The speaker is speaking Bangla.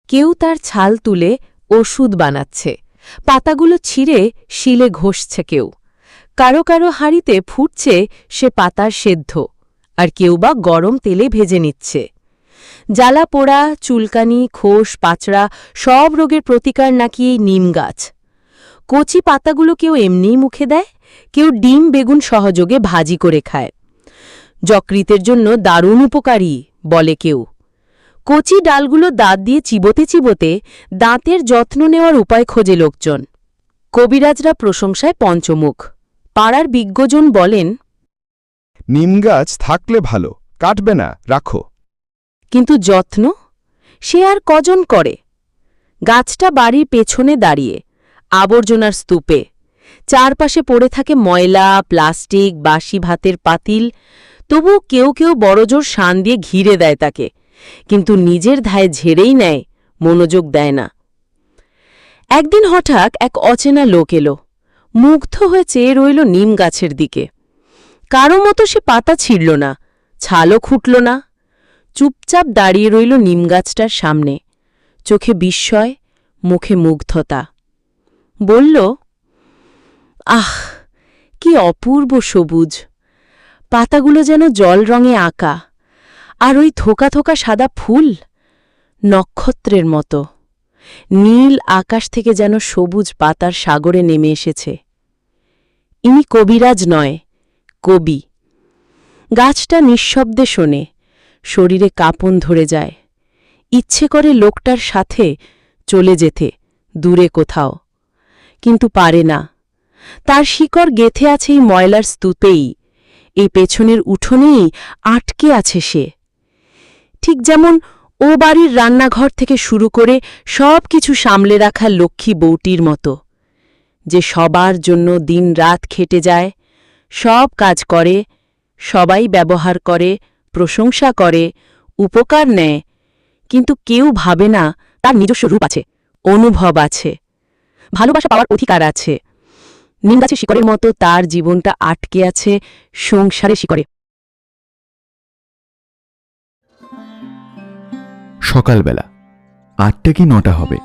কেউ তার ছাল তুলে ওষুধ বানাচ্ছে, পাতাগুলো ছিঁড়ে শিলে ঘষছে কেউ। কারো কারো হাঁড়িতে ফুটছে সে পাতার সেদ্ধ, আর কেউ বা গরম তেলে ভেজে নিচ্ছে। জ্বালা পোড়া, চুলকানি, খোস, পাচড়া সব রোগের প্রতিকার নাকি এই নিম গাছ। কচি পাতাগুলো কেউ এমনিই মুখে দেয়, কেউ ডিম বেগুন সহযোগে ভাজি করে খায়। যকৃতের জন্য দারুণ উপকারী বলে কেউ। কচি ডালগুলো দাঁত দিয়ে চিবোতে চিবোতে দাঁতের যত্ন নেওয়ার উপায় খোঁজে লোকজন। কবিরাজরা প্রশংসায় পঞ্চমুখ। পাড়ার বিজ্ঞজন বলেন, নিম গাছ থাকলে ভালো, কাটবে না, রাখো। কিন্তু যত্ন সে আর কজন করে? গাছটা বাড়ির পেছনে দাঁড়িয়ে, আবর্জনার স্তূপে। চারপাশে পড়ে থাকে ময়লা, প্লাস্টিক, বাসি ভাতের পাতিল। তবু কেউ কেউ বড়জোর শান দিয়ে ঘিরে দেয় তাকে, কিন্তু নিজের ধায়ে ঝেড়েই নেয়, মনোযোগ দেয় না। একদিন হঠাৎ এক অচেনা লোক এলো, মুগ্ধ হয়ে চেয়ে রইল নিম গাছের দিকে। কারো মতো সে পাতা ছিঁড়ল না, ছালও খুঁটল না, চুপচাপ দাঁড়িয়ে রইল নিম গাছটার সামনে, চোখে বিস্ময়, মুখে মুগ্ধতা। বলল, আহ, কি অপূর্ব সবুজ! পাতাগুলো যেন জল রঙে আঁকা, আর ওই থোকা থোকা সাদা ফুল নক্ষত্রের মতো। নীল আকাশ থেকে যেন সবুজ পাতার সাগরে নেমে এসেছে। ইনি কবিরাজ নয়, কবি। গাছটা নিঃশব্দে শোনে, শরীরে কাঁপন ধরে যায়। ইচ্ছে করে লোকটার সাথে চলে যেতে, দূরে কোথাও, কিন্তু পারে না। তার শিকড় গেথে আছে এই ময়লার স্তূপেই, এই পেছনের উঠোনেই আটকে আছে সে। ঠিক যেমন ও বাড়ির রান্নাঘর থেকে শুরু করে সব কিছু সামলে রাখা লক্ষ্মী বউটির মতো, যে সবার জন্য দিন রাত খেটে যায়, সব কাজ করে, সবাই ব্যবহার করে, প্রশংসা করে, উপকার নেয়, কিন্তু কেউ ভাবে না তার নিজস্ব রূপ আছে, অনুভব আছে, ভালোবাসা পাওয়ার অধিকার আছে। নিমগাছের শিকড়ের মতো তার জীবনটা আটকে আছে সংসারে শিকড়ে। সকালবেলা ৮টা কি ৯টা হবে,